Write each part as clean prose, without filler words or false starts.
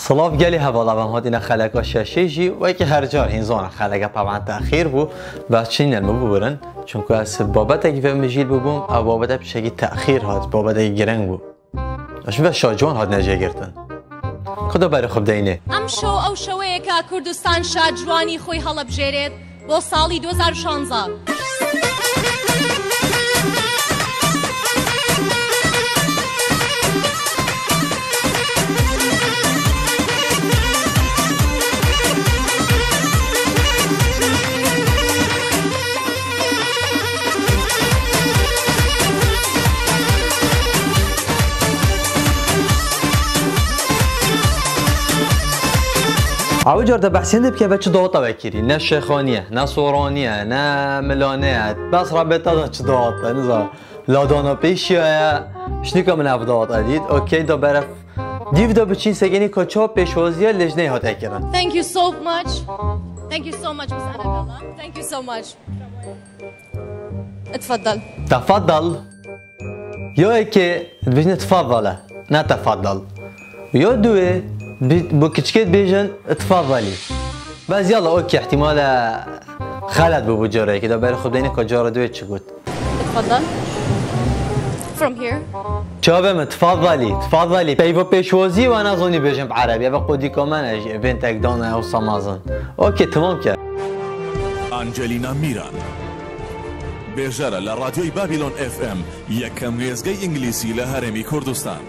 صلاف گلی حوالا و هادینا خلقا ششیجی و که هر جار هنزان خلقا طبعا تأخیر بو بس چین نلمو ببرن چون که از بابت اگه فهم مجیل ببوم او بابت بشگی تأخیر هات بابت اگه گرنگ بو اش به شاجوان هات نجا گرتن خدا برای خوب دینه ام شو او شویه که کردستان شاجوانی خوی حالا بجرید با سالی 2016 او جار ده بحثين ده بكي بچ ضغطه بكيري نا شيخانيه نا صورانيه نا ملانيه بس رابطه ده چ ضغطه نزا لادانا پیشیا شنیکا من اف ضغطه دید اوكي ده برف دیو ده بچین سگنی کچا پیشوازیه لجنه هات اکرن Thank you so much. Thank you so much Miss Annabella. Thank you so much. اتفضل. تفضل يا كي بيجن تفضل نا تفضل يا دوي بو كتشكيت بيجن تفضلي بس يلا اوكي احتمال خلط بو جاره كده بري خب دينك جاره دوي تشغوت اتفضل. From here. شباب تفضلي بيفو بيشوازي وانا اظني بيجن بعربي بقودي كمان اجي بنتك دانا او سامازن اوكي تمام كده أنجلينا ميران بێژەرە لە ڕادیۆی بابیلۆن FM یەکەم ڕێزگەی ئینگلیسی لە هەرێمی کوردستان.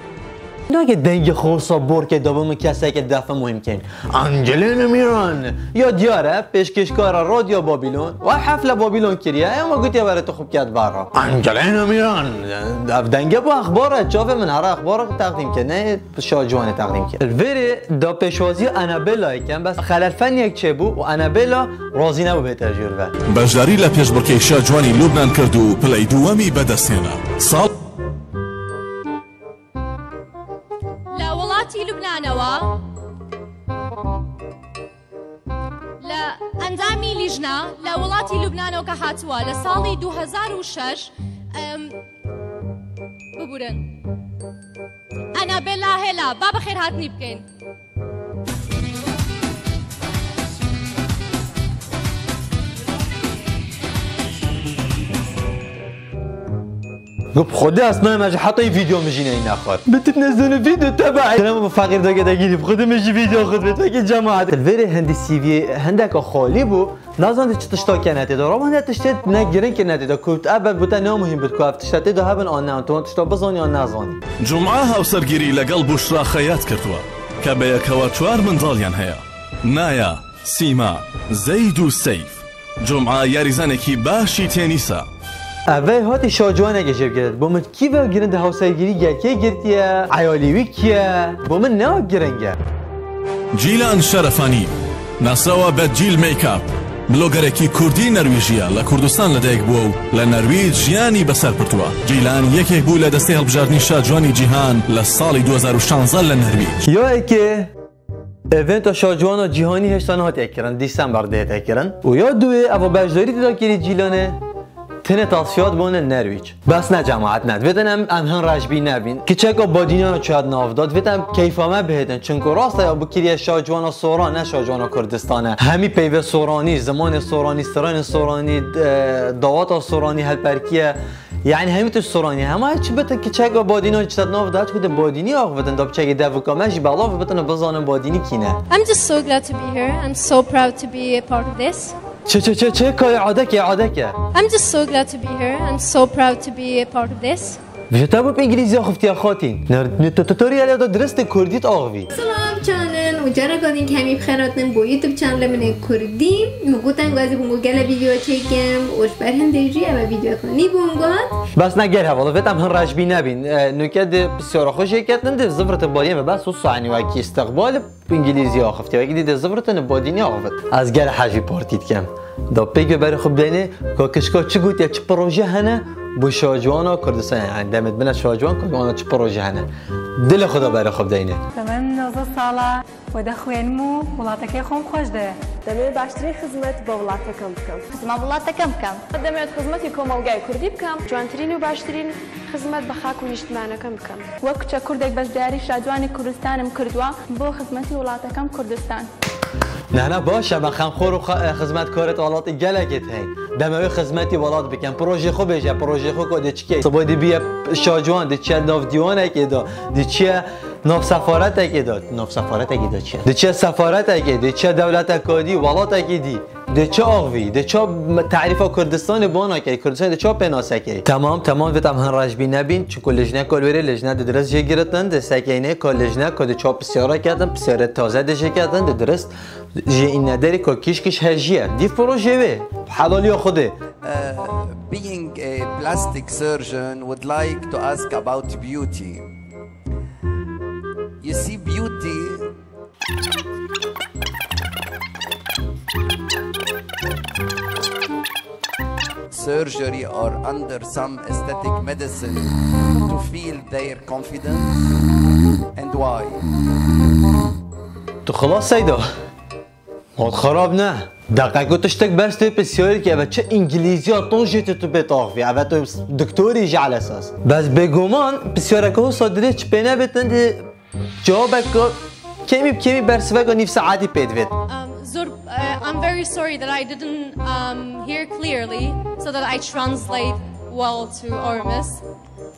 ناگه دنگ خوصا بور که دوم کسی که دفعه مهم کن انجلینا میران یا دیاره پیشکشکار رادیو بابیلون و حفله بابیلون کریه اما گوتی برای تو خوب کرد برا انجلینا میران دنگ با اخباره چاوه من هر اخبار تقدیم که نه شاجوانی تقدیم که الوری دا پیشوازی انابلا کن بس خلال فن یک چه بو و انابلا راضی نبو به تجربه بەشداری لە پێشبڕکێی شاجوانی لوبنان کرد و پلەی دووەمی بەدەستهێنا. ساڵ وڵاتی لوبنانەوە لە ئەندامی لیژنا لە وڵاتی لوبنانەوە کە هاتووە لە ساڵی 2006 ببورن ئەنابێلا هێلا با بەخێر هاتنی بکەین. گفت خدا اسمه مجه حتی ویدیو میجینه این نخواد بتنزل ویدیو تبعی انا فقیر داگه داگیری خود میجی ویدیو خود بتاگه جماعت الوری هندی سیوی هندک خالی بو نازند چه تشتا کنه دارم هند تشت نگیرن کنه دا کوت اول بوده نه مهم بود کوفت تشت دا هبن آن نه تو تشتا بزنی آن نزنی جمعه هاوسەرگیری لەگەڵ بوشرا خەیات کردووە کە بەیەکەوە 4 منداڵیان هەیە نایا سیما زەید و سەیف. جمعه یاریزانێکی باشی تێنیسە. اوه هاتی شاجوان گشب گرد با من کی و گرند هاوسایگیری گرکه گرتیه عیالیوی کیه با من نه گرنگه. جیلان شەرەفانی ناساوە بە جیل میکاپ بلۆگەرێکی کوردی نەرویژیە لە کوردستان لەدایک بووە و لە نەرویج ژیانی بەسەر پرتووە. جیلان یەکێک بوو لە دەستەی هەڵبژاردننی شاجوانی جیهان لە ساڵی 2016 لە نەرویج. یا که ایونت شاجوان جیهانی هشتان هاتی اکرن دیسمبر دیت اکرن و یا دوی اوا بجداری تدا کری جیلانه تنه تاسیات بونه نرویج بس نه جماعت ند ویدنم انهن رجبی نبین که چکا بادینیان چاید نافداد ویدنم کیفامه بهدن چون که راسته یا بکیری شاجوان سوران نه شاجوان کردستانه همی پیوه سورانی زمان سورانی سران سورانی داوات سورانی هلپرکیه یعنی همین توش سورانی همه چی بته که چکا بادینیان چاید نافداد کده بادینی آخ بدن داب چکا دوکامش بلاف بتن بزانم بادینی کینه. I'm just so glad to be here. I'm so proud to be a part of this. چه کار عادکه I'm just so glad to be here. I'm so proud to be a part of this. بجتا بو انگلیسی خفتی خاتین نه توتوریال دا درست کردیت آغوی سلام چانن و جرا گادین کمی بخیراتن با یوتیوب چنل من کردیم مگوتن گازی بونگو گله ویدیو چکم وش برهندجی اما ویدیو کنی بونگات بس نگر حوالا فتم هن رجبی نبین نکد بسیار خوش کردن ده زفرت بادین و بس صانی و کی استقبال انگلیسی آخفتی و اگه ده زفرتن بادینی آخفت از گل حجی پارتیت کم دا پیگ برای خوب دینه که کشکا چی گوت یا چه پروژه هنه بو شاجوانا کردستان یعنی دمت بنا شاجوان کردوانا چه پروژه هنه دل خدا برای خوب دینه من 19 ساله و ده خوێنم و وڵاتەکەی خۆم خۆش دەوێت دەمەوێت باشترین خزمەت بە وڵاتەکەم بکەم خزمە وڵاتەکەم بکەم دەمەوێت خزمەتی کۆمەلگای کوردی بکەم جوانترین و باشترین خزمەت بە خاک و نیشتمانەکەم بکەم وەک کچە کوردێک بەشداری شاجوانی کوردستانم کردووە بۆ خزمەتی وڵاتەکەم کوردستان نه باشه بخم خور و خدمتکارت ولات گلکت هین دموی خدمتی ولات بکن پروژه خوب بشه پروژه خوب کد چیه سبادی بیا شاجوان دی چه ناف دیوانه که دا دی چه ناف سفارت که دا ناف سفارت که دا چه دی چه سفارت که دی چه دولت کادی ولات که دی چه آغوی دی چه تعریف کردستان بانا که کردستان دی چه پناسه که تمام وقت هم رجبی نبین چون لجنه کالوری لجنه درست جگرتن دی سکینه کال لجنه کد چه بسیاره کردن بسیاره تازه دشه کردن دی درست جه این نداری که کیش هجیه دی پروژه وی حلالی خوده Being a plastic surgeon would like to ask about beauty. You see, beauty surgery or under some aesthetic medicine to feel their confidence and why. تو خلاص سیدا ماد خراب نه دقیقا تشتک بس تو بسیاری که چه انگلیزی ها طنجت تو بتاخفی اوه تو دکتوری جعل اساس بس بگومان بسیاره که صادره چه پینه بتن جوابک کمی برسوه نیف ساعتی پید وید Zur, I'm very sorry that I didn't hear clearly so that I translate well to Ormus.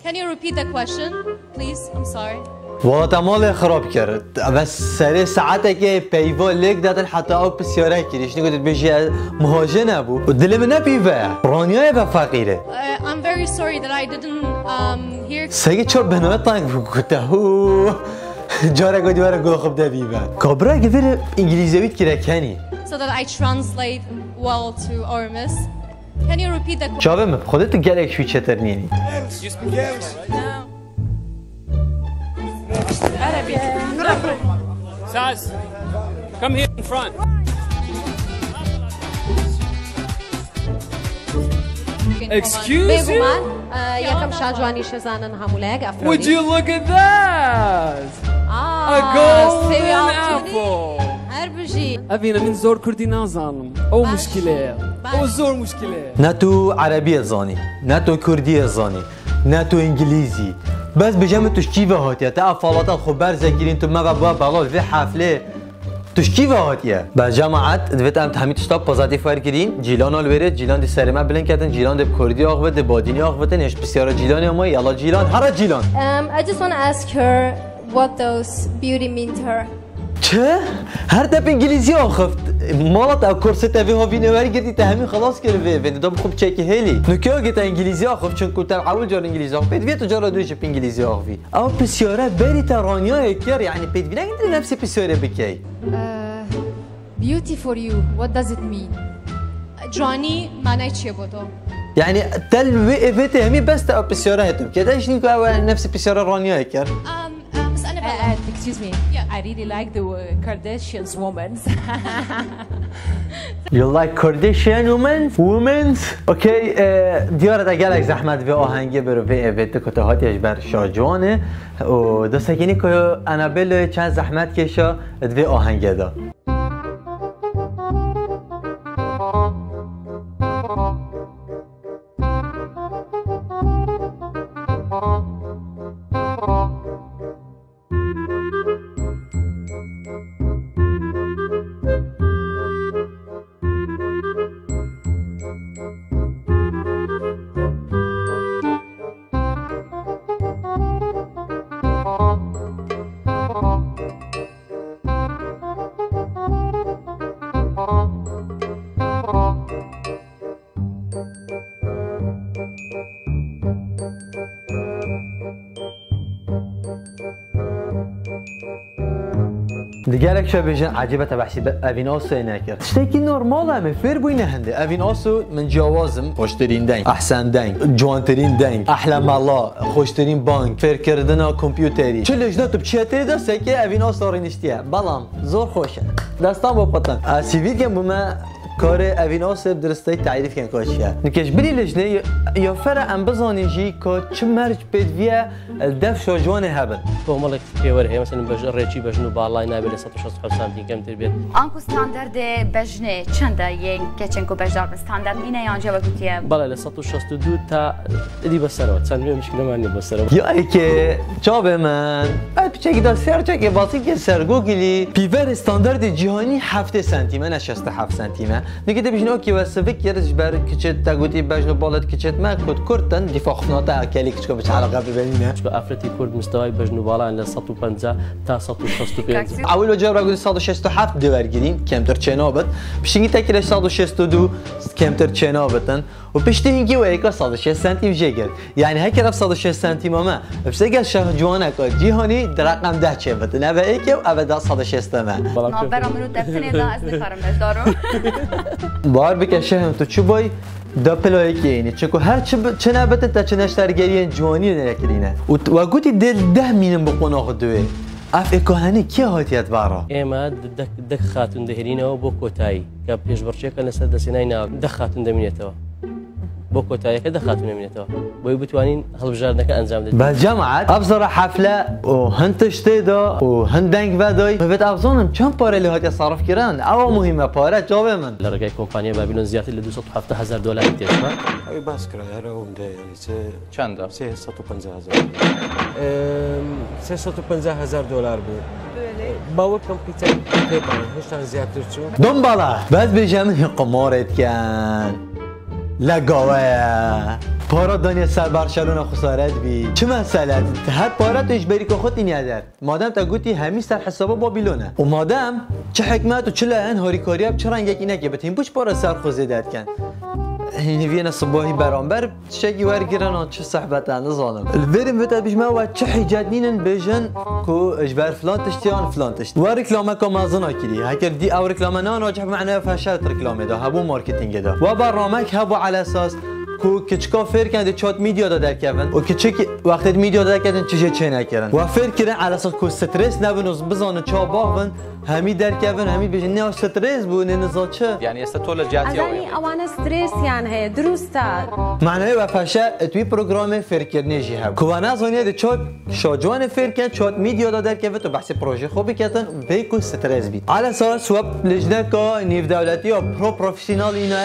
Can you repeat the question, please? I'm sorry. والله تمال خراب کرد بس سری ساعته که پیوا لیک دادن حتی او بسیاره کریش نگوید بیشی مهاجه نبو و دل من نپیوه رانیای به فقیره I'm very sorry that I didn't hear سگی چور بنوه تانگ بگوته هو جاره گودی واره گو خوب دبیوه کابرا گفیر انگلیزیویت کرا کنی so that I translate well to Ormus. Can you repeat the question? جابه خودت گلک شوی چطر نینی Saz, come here in front. Excuse you? یکم شاجوانی شزانن همولگ افرادی. Would you look at that? A golden apple. هر بجی. أبينا من زور كردي نازانم. أو مشكلة. أو زور مشكلة. نه تو عربی زانی نه تو کردی زانی نه تو انگلیزی بس بجمع تشکیوه هاتیه تا افعالات خوب برزه گیرین تو ما با بلال في حفله تشکیوه هاتیه با جماعت دویت هم همین تشتاب پازاتی فایر گیرین جیلان الوره جیلان دی سرمه بلند کردن جیلان دی کردی آقوه دی بادینی آقوه نش بسیار جیلانی اما یلا جیلان هر جیلان I just want to ask her what those beauty mean to her. چه؟ هر دب انگلیزی آخفت مالت او کرسی تاوی ها وینوری گردی تا همین خلاص کرده و دام خوب چکی هلی نکه ها گیتا انگلیزی آخفت چون کتر اول جار انگلیزی آخفت پیدویه تو جارا دویش پی انگلیزی آخفی او پسیاره بری تا رانیا اکر یعنی پیدویه نگیدی نفسی پسیاره بکی Beauty for you. What does it mean? جوانی معنی چیه بودو؟ يعني تل وقفت همي بس تا بسيارة هتم كده ايش نيكو نفس بسيارة رانيا هيك بس أنا excuse me. Yeah. I really like the Kardashians women. You like Kardashian women? اوكي ديارة اگلك زحمت في آهنگی برو في ایویت کتاهاتیش بر شاجوانه و دو سکینی که انابل چند زحمت کشا في آهنگی دا دیگه شو بيجن عجيبه تبعسي افين اوسو ناكر تشتكي نورمال هم فير بوين هندي افين اوسو من جوازم خوشترين دنگ احسن دنگ جوانترين دنگ احلى مالا خوشترين بانك فير كردنا كمبيوتري چه لجنات بچيتري دسته که افين اوسو رينشتيه بلام زور خوشه دستان با پتن اسيفيت كم بما کار اوین آسب درسته تعریف کن که چیه نکش بری لجنه یا فرا ام بزانی جی که چه مرج بدویه دف شاجوانه هبن تو مالک پیور هی مثلا بجرچی بجنو بالای نابل 165 سانتی کم تربیت آنکو استاندارد بجنه چنده یک کچنکو بجدار استاندارد اینه یا آنجا بگوییم بالای 162 تا دی بسرات سن مشکل معنی بسرات یا ای که جاب من بعد بچه که سر که واسه که سرگو گلی پیور استاندارد جهانی 7 سانتی من 67 سانتی من نگه ده بجنو که واسه فکرش بر کچت تگوتی بجنو بالات کچت ما کد کردن دفاع خناتا کلی کچکو بچه علاقه ببینه افرتی کرد مستوای بجنو بالا ل 150 تا 165 اول وجه را گفت 167 دور گیریم کمتر چنابت بشینی تکیلش 162 کمتر چنابتن و پشتی اینکه و ایکا 106 سانتی جگر یعنی هک رفت 106 سانتی ما بسیار شاه جوانه که جهانی در رقم 10 چه بده نه و ایکه و ابدا 106 تمام برامونو دفتنی دا از نفرمش دارم بار بکشه هم تو چه بای دا پلایی که اینه چکو هر چه نبته تا چه نشترگریان جوانی نکرینه و گوتی دل 10 مینم بقناق دوه اف اکاهنی کی هاتیت بارا اما دک خاتون دهرینه و بو کوتایی که پیش برچه کنه سد سیناینا دک خاتون دمینیتو بو کوتایی که دک خاتون دمینیتو بو بتوانین هلبجاردنک انجام دید بالجامعه ابزر حفله و هنتشته دا و هندنگ ودای بهت افزانم چند پاره لهات صرف کردن او مهمه پاره جواب من لرگای کمپانی بابیلون زیادی ل 270,000 دلار تیشما ای بس کرده اونده یعنی چنده 350,000 350,000 دلار بود باور کامپیوتر پیپر هیچ زیادتر شو دنباله بس بجمع قمارت کن لگاوه پارا دنیا سر برشلونه خسارت بی چه مسئله هر پارا تو اجباری که خودت نیادر مادام تا گوتی همین سر حسابا بابیلونه و مادام چه حکمت و چه لعن هاریکاریاب چه رنگ یکی نکه بتیم بوش پارا سر خوزه داد کن هینی وینا صباحی برانبر شکی ورگیرن چه صحبت اند ظالم الورم بتا بجمع و چه حجادینن بجن کو اجبار فلان تشتیان فلان تشت و رکلامه که مازنا کلی هکر دی او رکلامه نه ناجح معناه فشل رکلامه ده هبو مارکتینگ ده و برنامج هبو على اساس کو کچکا فر کنده چات میدیا داده کردن و کچک وقتی میدیا داده کردن چه نکردن و فر کردن على اساس کو استرس نبینوز بزانه چا باغن همی در کردن همی بجن نه استرس بو نه نزاچه یعنی استطول جاتیا ازنی اوان استرس یعنی درسته معنی و فشه توی پروگرام فر کردنی جی هب کو انا زانیه چات شاجوان فر کردن چات میدیا داده کردن تو بحث پروژه خوبی کردن به کو استرس بید على اساس وب لجنه کا نیو دولتی یا پروفسیونال اینا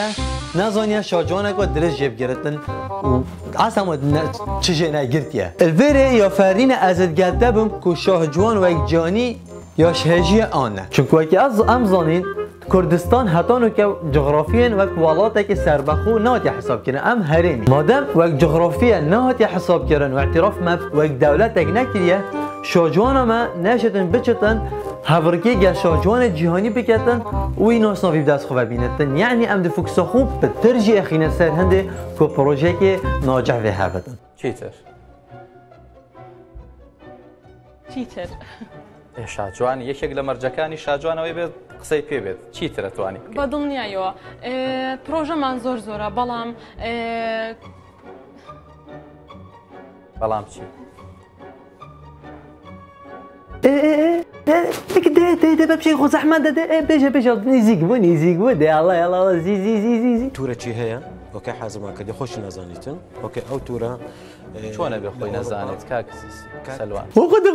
نزانیه شاجوان کا درس جیب گرفتن و اصلا چه نگرتیه الوره یا فرین ازت گلده بم کو شاه جوان و یک جانی یا شهجی آنه چون که از امزانین کردستان حتی که جغرافیان و کوالاته که سربخو نهاتی حساب کردن ام هرمی مادام و جغرافیا نهاتی حساب کردن و اعتراف و دولت تک نکریه شاجوان ما نشدن بچتن هاورکی گل شاجوان جهانی بکتن و این اصنافی بدست خوب بینتن یعنی ام دفوکس خوب به ترجیح خینه سر هنده که پروژه که ناجح به هبتن چیتر چیتر شاجوان یەکێک لە مەرجەکانی شاجوانەوەی بێت قسەی پێ بێت چیترە توانی بەدڵنیایەوە پرۆژەمان زۆر زۆرە بەڵام چی ده بمشي خو زحمه ده بيجا نزيق بو ده الله زي تورا چی هەیە اوكي حازم کدی خوش نزانیتن اوكي او تورا چۆنە بێ خۆی نەزانێت کاک سەلوان خد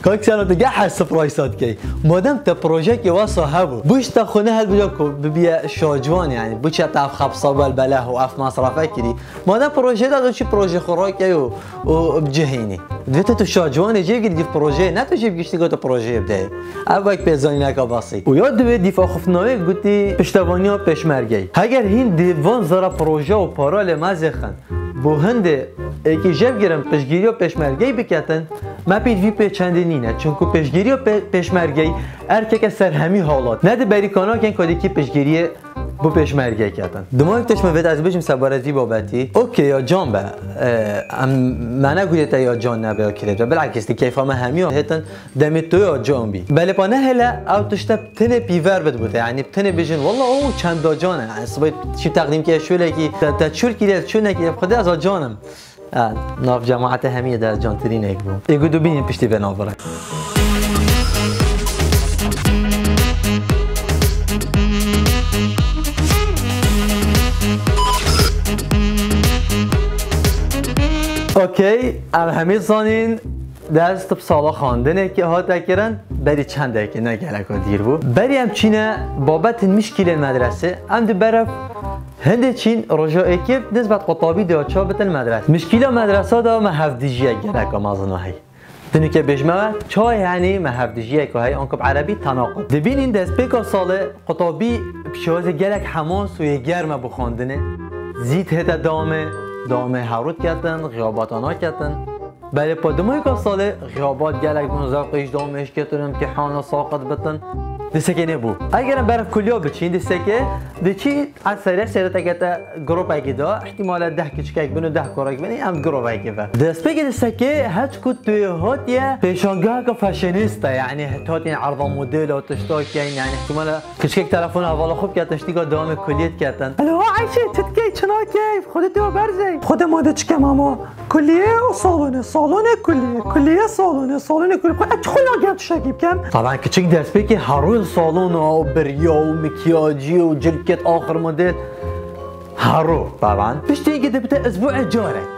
كاك سلوان تجا حس برايسات كي مادام تا بروجيك يوصى هبو بوش تاخونه هالبلوكو ببيع شاجوان يعني بوش تعرف خبصه بالبلاه واف مصرفه كذي مادام بروجي ده شي بروجي خراكي وبجهيني دفت تو شاجوان جيب قد بروجي نا تو جيب قشتي قلت بروجي بدايه اباك بيزانينك بسيط وياد دوي دفاع خفناوي قلتي پشتوانيا پشمرگي اگر هين ديوان زرا بروجه و پارال مازخن بو هنده اکی جب گرم پشگیری و پشمرگی بکتن ما پید وی پیچنده نینه چونکو پشگیری و پشمرگی ارکه که سر همی حالات نه ده بری کانا کن کادی که پشگیری بو پیشمرگی کردن دمای تش مفید از بچم سبارتی بابتی اوکی یا جان به من نگویی تا یا جان نبی کلیت بالعکس دی کیف ما همیا هتن دمت تو یا جان بی بله پانه هلا او تشتب تنه پیور بد بوده یعنی تنه بجن والله او چند دا جانه اصلا چی تقدیم که شو لکی تا چور کلیت چون نکی خدا از جانم ناف جماعت همیه در جان ترین یک بود ایگو دو بینیم پشتی به نافره اوکی ام همه زانین دست بسالا خواندنه که ها تکرن بری چند دقیقه نگلک ها دیر بود بری هم چینه بابت مشکل مدرسه هم دو برف هنده چین رجا اکیب نسبت قطابی دو چا بتن مدرسه مشکل مدرسه دا ما هفدیجیه گلک ها مازنو هی دنو که بجمعه چا یعنی ما هفدیجیه که های آنکب عربی تناقض دبین این دست پیکا ساله قطابی بشوز گلک حماس و یه گرمه بخواندنه زید هده دامه حرود کردن غیابات آنها کردن بله پا دمای که ساله غیابات گلک منزاقش دامش کردن امتحان ساقط بتن دسته که نبود اگرم برف کلیا بچین دسته که دچی از سریع سریعت اگه گروپ اگه دا احتمال 10 کچکک بینو 10 کارک بینی هم گروپ اگه و دست بگه دسته که هچ کد توی هاتیه پیشانگاه که فشنیسته یعنی هاتین عرض مدل و تشتاک یعنی احتمال کچکک تلفن اول خوب که تشتیگا دام کلیت کردن الو عایشه تتکی چنا کیف خودت تو برزی خود ماده چکه ماما کلیه و سالونه کلیه سالونه کلیه خود خلا گرد شکیب کم طبعا کچک دست بگه هرون سالون و بریا و مکیاجی و جلکت آخر مدل هارو طبعا بشتي قد بتا اسبوع جارك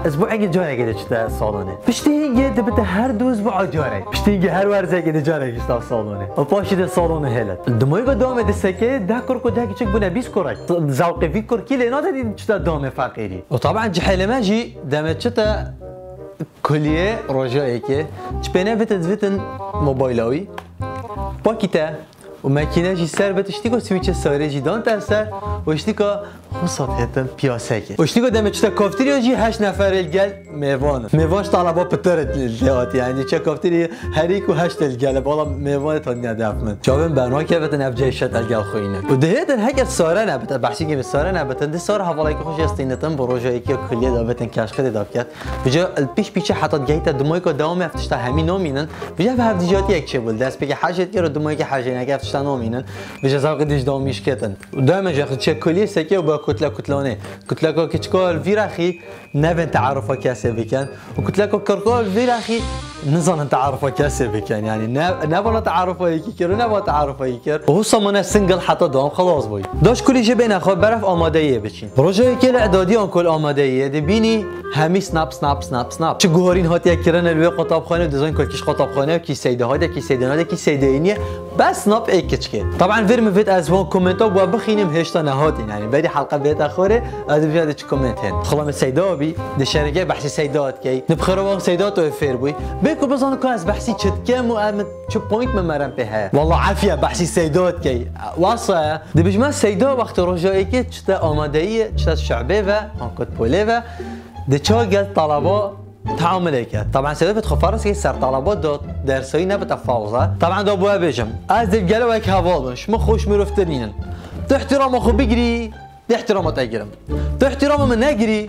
اسبوع قد جارك قد شتا صالونه بشتي قد بتا هر دو اسبوع جارك بشتي هر ورزه قد جارك شتا صالونه وباشي ده صالونه هلت دموي قدام دسكه ده كركو ده كيك بنا بيس كرك ذوقي في كركي لنا ده شتا دام فقيري وطبعا جحيل ماجي دمت شتا كليه رجائك تبينا بتدفتن موبايلاوي باكيتا وماكينه جي سر بتشتيكو سويتش سايره جي دان تر سر واشتيكو خصات هتن بياسكه واشتيكو دم تشتا كافتيريا جي 8 نفر الجل ميواش طلبه بترت الجهات يعني تشا كافتيريا هريك و8 الجل والله ميوان تنيا دافمن جابن برنامج كفتن افجي شت الجل خوينه ودهيتن هكر سارنه بحثي جي سارنه بتن دي سار حواله خوش استينتن بروجاي كي كليه دابتن كاشخه دابكات بجا البيش بيچه حتى جيتا دمويكو داوم افتشتا همين نومينن بجا بهفديجات يك شبل داس بيجي حاجه يرو دمويكو حاجه نك تنامينن بجا زاق ديش داوميش كتن ودائما جا تشكليه سكه وبا كتلانه كتلكو كيتشكول فيراخي نبن تعرفه كاسه بكن وكتلكو كركول فيراخي نظن تعرفه كاسه بكن يعني نبغى تعرفه يكير ونبغى تعرفه يكير وهو صمنا سنجل حتى دام خلاص بوي داش كل شيء بين اخو برف آمادهیه بچین پروژه که اعدادی آن کل آمادهیه دبینی همی سناب چه گوهرین هاتی کردن الوی قطابخانه دیزاین کلکش قطابخانه کی سیده هاده کی سیده ناده کی سیده اینیه بس سناب ایکچکه طبعا فرم فيت از وان کومنت ها بخینیم هشتا نهاتین يعني بدي حلقه بیت اخره از بیاد چه کومنت هن خلام سیده بی د شرکه بحث سیدات کی نبخره وان سیدات و فیر بوی بيكو بزن كان از بحثي چت كم و چه بوينت ممرن بها والله عافيه بحثي سيدات كي واصله دي بجما سيدا وقت رجائي كي چتا آمادهيه چتا شعبه و هانكوت بوله و دي چا قال طلبه تعامل كده طبعا سبب خفارس كي سر طلبات دو درسي نبت فاوزه طبعا دو ابوها بيجم از الجلو هيك هوالش ما خوش مروفتنين تحترام اخو بجري احترام تاجرم تحترام من نجري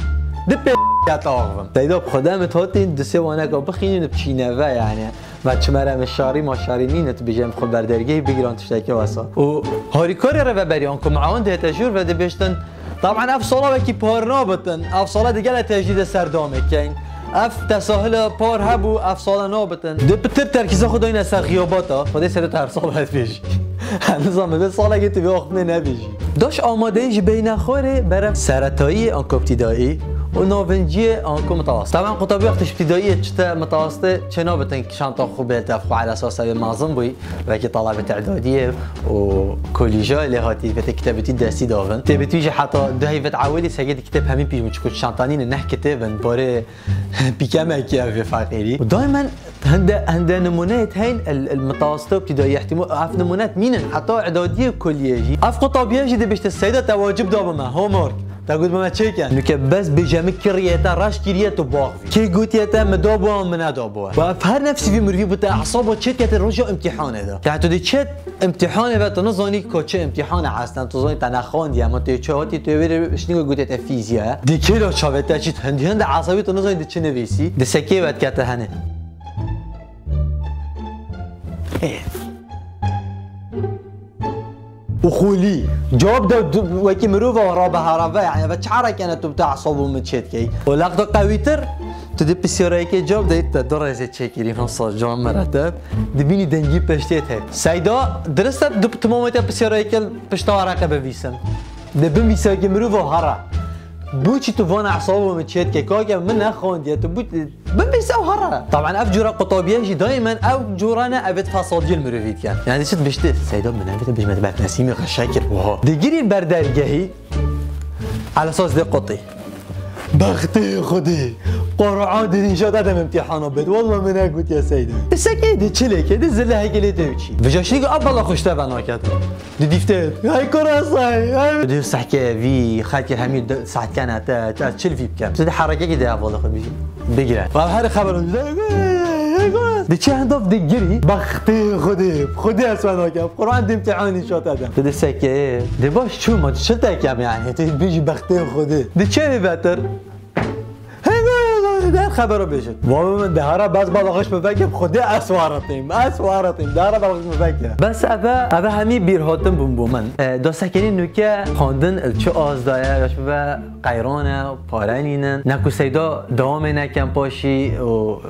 دب يطاغم سيدا بخدمت هاتين دو سه وانا بخينين بشينه يعني و چمره مشاری ما شارینین تو بجم خود بردرگی بگیرن تشتکی واسه و هاریکاری رو ببریان که معاون ده تجور و ده بشتن طبعا اف سالا وکی پارنا بتن اف سالا دیگه تجدید سردامه کین اف تساهل پار هبو اف سالا نابتن ده بتر ترکیز خود این سر غیاباتا خودی سر هر سال باید بیشی نظام به سالا که تو بیاخمه نبیشی داش آماده ایش بین خوره برای سرطایی آنکو ابتدایی و ناونجی آنکو متوسط طبعا قطابی وقتش ابتدائیه چتا متوسطه چنا بتن شانتا خوبه تفخو على اساس معظم بوي وكي طلبه اعداديه وكوليجا اللي هاتي في كتابتي داسي دافن تبتيجي حتى دهي بتعولي سجد كتاب همين بيج مشكل شانتانين نه كتابن باره بكما كيف فقيري ودائما هند نمونات هين المتوسطه ابتدائيه احتمال اف نمونات مين حتى اعداديه كليه اف قطابيه جدي بيشت السيده تواجب دابما هومورك تقول ما تشيكن نك بس بجمع كريتا راش كريتا باغ كي قوتيتا مدابوا من ادابوا فهر نفسي في مرفي بتاع اعصابه تشيت الرجا امتحان هذا يعني تدي تشت امتحان و تنظني كوتش امتحان اصلا تظني تنخوند يا ما تشوتي تبي شنو قوتيتا فيزياء دي كيلو شافتا تشت هند عصبي تنظني دي تشنفيسي دي سكي بعد كاتا هنا وخولي جواب ده وكي مروفه ورابه هربا يعني بتشعرك كانت بتاع صوب ومتشيت كي ولقطه قويتر تدي بسيرايكي جواب ده دور زي تشيكي نص جواب مرتب دبيني دنجي بشتيتها سيدا درست تمامته بسيرايكل بشتوارقه بفيسم دبن بيساكي مروفه هرا بوشي تفون اعصابه متشيت كي كاكا من اخوند يا تبوت بنبيساو هرا طبعا افجر قطابياجي دائما او جورانا ابد فاصادي المرفيد كان يعني شت بشت سيدو من ابد بجمع تبع نسيمي غشاكر ديجري البردرجهي على اساس دي قطي بختي خدي قرعان دي نشاط ادم امتحانه بد والله من قلت يا سيدي السكيدي تشلك دز لها هيك توشي فجاشيك ابلا خوش تبعنا كده دي ديفتات هاي كراساي دي صحكي في خاطر حميد ساعه كانت تشل في بكام تدي حركه كده والله خد بيجي بيجري فهذا خبر دي چه هنداف دي جري بختي خدي اسمعنا كده قرعان دي امتحاني شاط ادم دي سكي دي باش شو ما شلتك يعني بيجي بختي خدي دي چه بهتر ده خبرو بيجت والله من دهارا بس بالاخش بفكر خدي اسوارتيم دهارا بالاخش بفكر بس ابا همي بيرهاتم بومن دو سكني نوكا خواندن الچو ازدايا باش به قيرانه پارانينن نكو سيدا دوام نكم پاشي و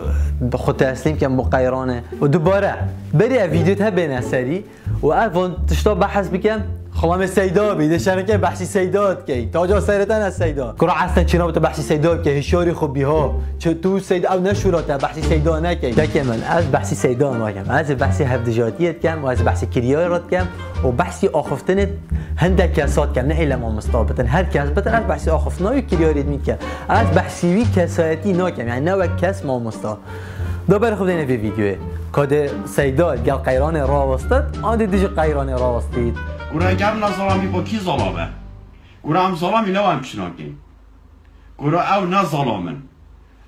خود تسليم كم با قيرانه و دوباره بري فيديو ته بنسري و الان تشتا بحث بكم خلام سيدا بيد شركه بحثي سيدات كي تاجا سيرتن از سيدا كرا اصلا چنا بت بحثي سيدا كي هشاري خوبي ها چه تو سيد او نشورات بحثي سيدا نكي دكمن از بحثي سيدا ماكم از بحثي هفدجاتيت كم و از بحثي كريارات كم و بحثي اخفتن هندك كاسات كم نه لما مستابتن هر كاس بتر از بحثي اخفتنا و كرياريت ميكم از بحثي وي كاساتي ناكم يعني نو كاس ما مستا دوباره خود این ویدیو کد سیدا گل قیران راوستد آن دیجی قیران راوستید گوره گر نظامی با کی ظلامه گوره هم ظلامی نو هم چناکی گوره او نه ظلامن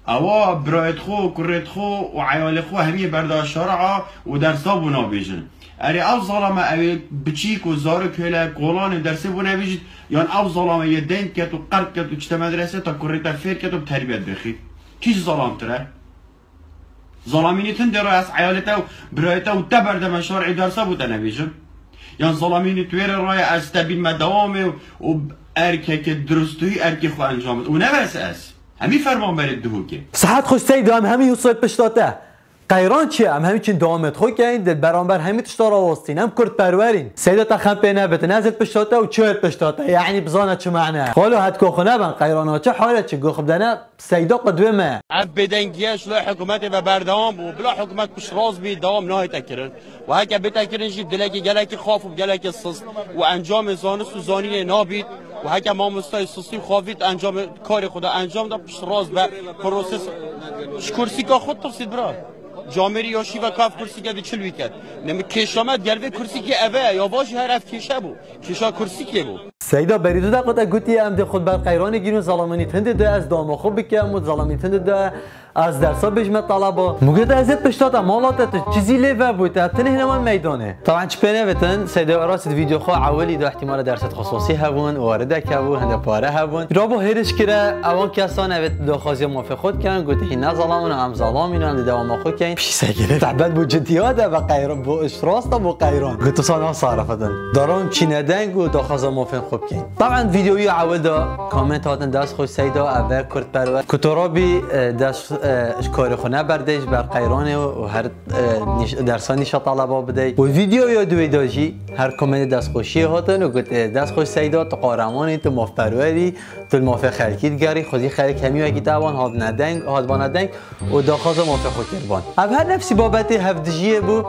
او برایت خو کرت خو و عیال خو همی برده شرعا و درسا بنا بیجن اری او ظلامه او بچیک و زار کهله قولان درسی بنا بیجن یان او ظلامه یه دین کت و قرد کت و چت مدرسه تا کرت فیر کت و تربیت بخید کیش ظلام تره؟ ظلامینی تن در از عیالته و برایته و تبرده من شرعی درسا بوده نبیجن یان ظلامینی تویر رای از تبین مدوامه و ارکه که درستوی ارکه خو انجامد و نبس از همی فرمان برید دهو که صحت خوش سیدو هم همی یوصل پشتاته قیران چیه هم همی چین دوامت خو که این دل برانبر همی تشتار آواستین هم کرد پرورین سیدا تخم پینه بته نزل پشتاته و چهت پشتاته یعنی بزانه چه معنی خالو هد کوخو نبن قیران ها چه حاله چه گوخ بدنه سیدا قدوه ما اب بدنگیش لا حکومت و بردام و بلا حکومت پش راز بی دوام نهای تکرن و هکه بتکرن جیب دلکی گلکی خاف و گلکی سست و انجام زانست و زانی نابید و هکه ما مستای سستی خوافید انجام کار خدا انجام دا پش راز به پروسس کرسی که خود تفسید برا جامری یا شیوا کاف کرسی که چلوی کرد نمی کشامت گلوه کرسی که اوه یا باشی هر اف کشه بو کشا کرسی که بو سیدا بریدو دا قطع گوتی هم ده خود بر قیران گیرون ظلامانی تنده ده از دام خوب بکم و ظلامانی تنده ده از درسا بجمع طلبا موجود ازت پشتاتا مالات چیزی لیوه بود تنه هنمان میدانه طبعا چپنه بتن سیدا راست ویدیو خو اولی دو احتمال درست خصوصی هبون وارده کبون هنده پاره هبون رابو هرش کره اوان کسان اوت داخازی موافق خود کردن گوتی نه ظلامون هم ظلامین هم دوام خود کردن پیش سگره تعبد بود جدیاته و قیران بو اشراستا بو قیران گوتو سانا صرفتن دارم چیندنگ و داخازی موافق خوب کردن طبعا ویدیوی اول دا کامنت هاتن دست خوش سیدا اول کرد پرور کترابی دست کار خونه بردش بر قیران و هر درسان نشاط طلبا بده و ویدیو یا دوی داجی هر کامنت دست خوشی هاتن و گفت دست خوش سیدا تو قهرمانی تو مفروری تو موافق خلکیت گری خودی خلک همی و کی توان هاد ندنگ و داخاز موافق خود کردن هر نفسی بابت هفدجی بو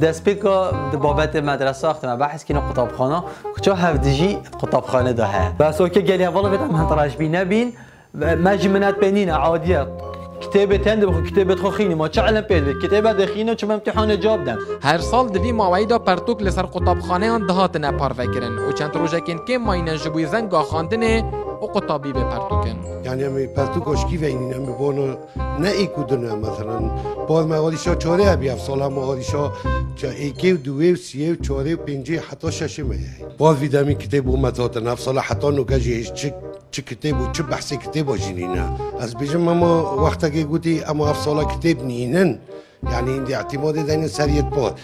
دست پیکا بابت مدرسه اختم بحث کینو کتابخانه کجا هفدجی کتابخانه ده بس اوکی گلی والا بدم من تراجبی نبین مجمنات بینین عادیه کتابت هند بخو کتابت خو خینی ما چه علم پیدا کتابت دخینه چه امتحان جواب دن هر سال دوی مواعید پرتوک لسر کتابخانه آن دهات نپار فکرن و چند روزه کن که ماینن جبوی زنگا خواندنه او قطابی به پرتوکن یعنی امی پرتوک اشکی و اینین امی بانو نه ایکو دنه مثلا باز مغالیشا چاره بیاف سالا مغالیشا ایکی و دوی و سیه و چاره و پنجه حتی ششه میه باز ویدامی کتاب اومدات نفس سالا حتی نوکجیش چه کتاب و چه بحث کتاب جنینه از بیشم اما وقتا که گوتی اما اف سالا کتاب نینن يعني عندي اعتماد دين سريت بار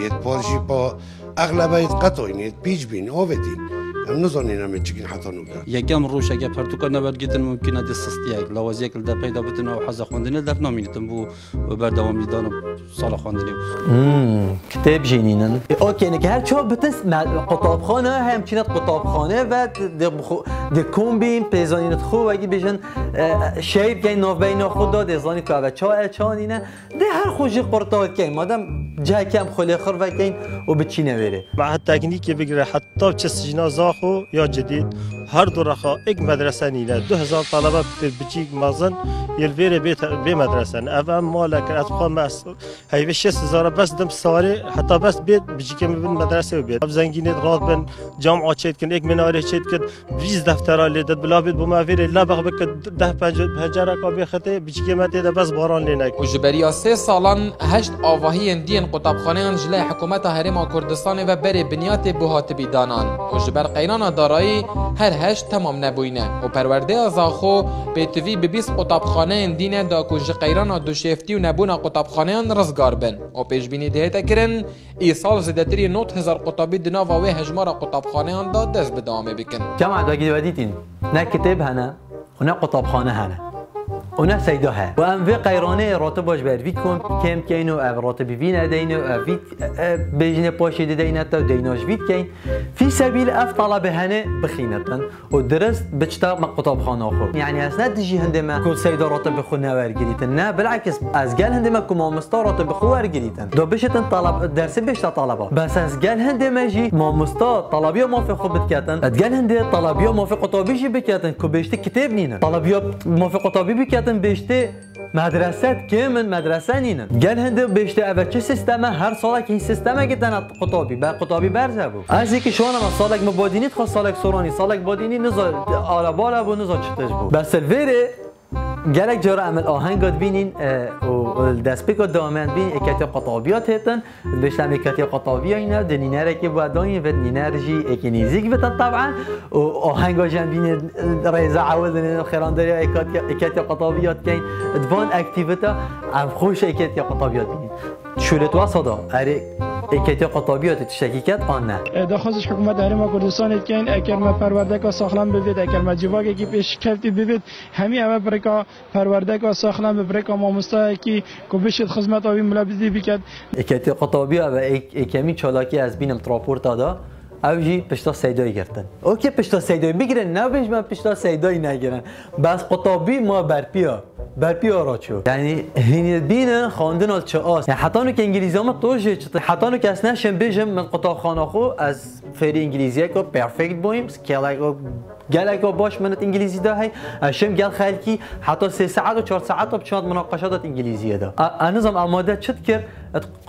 يتبار جي با اغلب يتقطع يعني بيج بين اوفتين نظن نمی چکین حتی نوکر. یکم روش اگر پرتوکا نبرگیتن ممکنه دستستیای لوازیک لده پیدا بتن و حذف خواندنی در نامینتن بو بردوام دیدن سال خواندنی. کتاب جنینن. اوکی نه که هر چه بتنس قطابخانه همچنین قطابخانه و دکومبین پیزانیت خو و اگه بیشن شاید که نو بین خود داد زانی که و چانینه ده هر خوشی قرطات که مادام جا کم خلی خور و کین و بچی نویره. مع تکنیکی بگیره حتی چه سجنا خو یا جدید هر دو رخا یک مدرسه نیله 2000 طلبه بچیک مازن یلویر به مدرسه اول مالک از خود مس هیچ 6000 بس دم سواری حتی بس بیت بچیک می مدرسه بیت اب زنگینه راد بن جامعه چید کن یک مناره چید کن 20 دفتر لیدت بلا بیت بماویر لبغ بک 10 پنجره کا بخته بچیک مته بس باران لینک وجبریا 3 سالان 8 آواهی اندین قطابخانه انجلای حکومت هرم کردستان و بر بنیات بوهات بیدانان وجبر قیران دارایی هر 8 تمام نبوینه و پرورده از آخو به توی به 20 قطابخانه اندینه دا کج قیران دو شیفتی و نبونا قطابخانه رزگار بن و پیش بینی دهتا کرن ای سال زیادتری 9000 قطابی دناو و هجمار قطابخانه دا دست بدامه بکن کم عداگی ودیتین نه کتاب هنه و نه قطابخانه هنه اونا سيدو ها وام في قيرانه راتب باش بر فيكم كم كاينو راتب فينا دينو فيت بيجنا باشي دينا تا ديناش فيت كاين في سبيل اف طلب هنا بخينتن ودرست بتشتا قطابخانه اخر يعني اسنا تجي عندما كل سيدو راتب بخونا ورجريتن نا بالعكس از قال عندما كما مستا راتب بخو ورجريتن دو بشتن طلب درس بشتا طلبه بس از قال عندما جي ما مستا طلبيه ما في خو بتكاتن قال عندي طلبيه ما في قطابي جي بكاتن كبشت كتاب نينا طلبيه ما في قطابي بكاتن بيشته مدرسة كمن مدرسة نينا قال هنده بيشته اول چه سيستمه هر سالك این سيستمه گتن قطابي بر قطابي برزه بو از اینکه شما ما سالك مبادینیت خواست سالك سورانی سالك بادینی نزا آلابالا بو نزا چتش بو بس الفيره گلک جارا عمل آهنگات بینین و دست بکات دامن بین اکتی قطابیات هستن بشتم اکتی قطابی اینا دنینره که باید داین و نینرژی اکنیزیک بتن طبعا و آهنگا جن بین ریزه عوض دنین خیرانداری اکتی قطابیات کن دوان اکتیویتا هم خوش اکتی قطابیات بینین شورت واسدا اره اکتی قطابیات تشکی کرد آن نه دخواستش حکومت هرم کردستان کن اگر ما پرورده که ساخلم ببید اگر ما جواگی که پیش کفتی ببید همین همه برکا پرورده که ساخلم برکا ما مستای کی کوبشت خدمت آبی ملابزی بکد اکتی قطابیا و کمی چالاکی از بینم تراپورت دادا اوجی پشتا سیدایی گرفتن اوکی پشتا سیدایی بگیرن نه بیش من پشتا سیدایی نگیرن بس قطابی ما برپیا را چو یعنی هنی بینن خواندن ال چه آس یعنی حتی که انگلیسی هم توشه چطور حتی که اصلا شم بیشم من قطابخانه خو از فری انگلیسی که پرفکت بویم گلگا باش منت انگلیسی ده هی شم گل خالکی حتی 3 ساعت و 4 ساعت و بچند مناقشات انگلیسی ده انظام آماده چت کرد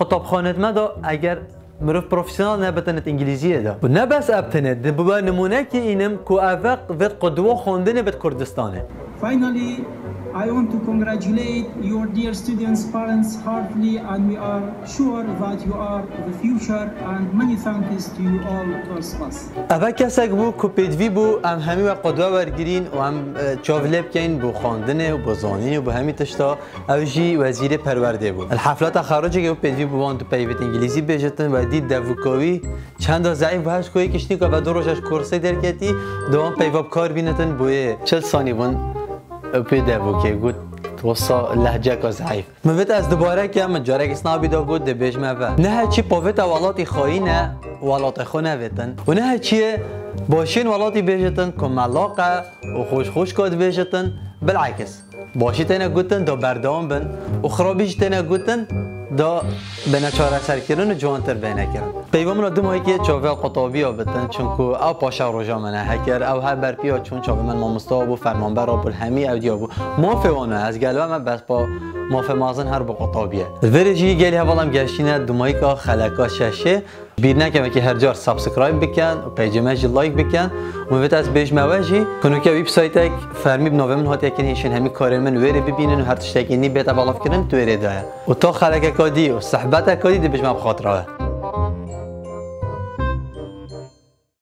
قطابخانه ما دا اگر مروف پروفیسیونال نبتنت انگلیزیه ده و نه بس ابتنت ده ببا نمونه که اینم که اوق وید قدوه خوندنه بید کردستانه Finally, I want to congratulate your dear students, parents heartily, and we are sure that you are the future, and many thanks to you all first class. اوه کسک بو که پیدوی بو هم همی و قدوه ورگیرین و هم چاوله بکن بو خواندنه و بو زانین و بو همی تشتا اوجی وزیر پرورده بو الحفلات خارجه که بو پیدوی بو وان تو پیوت انگلیزی بیجتن و دید دووکاوی چند ضعیف و هشت کوی کشنی که و دو روشش کرسی درکتی دوان پیواب کار بینتن بویه 40 ثانی بون پیدا که گفت توسا لهجه که ضعیف من از دوباره که من جاره کسنا بیدا گفت دبیش مفه نه چی پاوت ولاتی خواهی نه ولات خونه ویتن و نه چیه باشین ولاتی بیجتن که ملاقه و خوش کاد بیجتن بالعکس باشی تنه گوتن دا بردام بن و خرابیش تنه گوتن دا بنا چاره سر کردن و جوانتر بینه کردن پیوامون دو ماهی که چاوه قطابی ها بتن چون که او پاشا روژا منه هکر او هر برپی ها چون چاوه من مامستا بو فرمانبر بو الهمی او دیا بو مافه وانه از گلوه من بس با مافه مازن هر بو قطابیه الویرجی گلی هوالم گشتینه دو ماهی که خلکا ششه بیر نکه که هر جار سابسکرایب بکن و پیج ماجی لایک بکن و وقت از بیش مواجی کنو که وبسایت فرمی بنوه من هات یکی نیشن همی کار من وری ببینن و هر تشتکی نی بیت بالاف کردن تو وری دایا و تا خلق کادی و صحبت کادی دی بیش ما بخاطره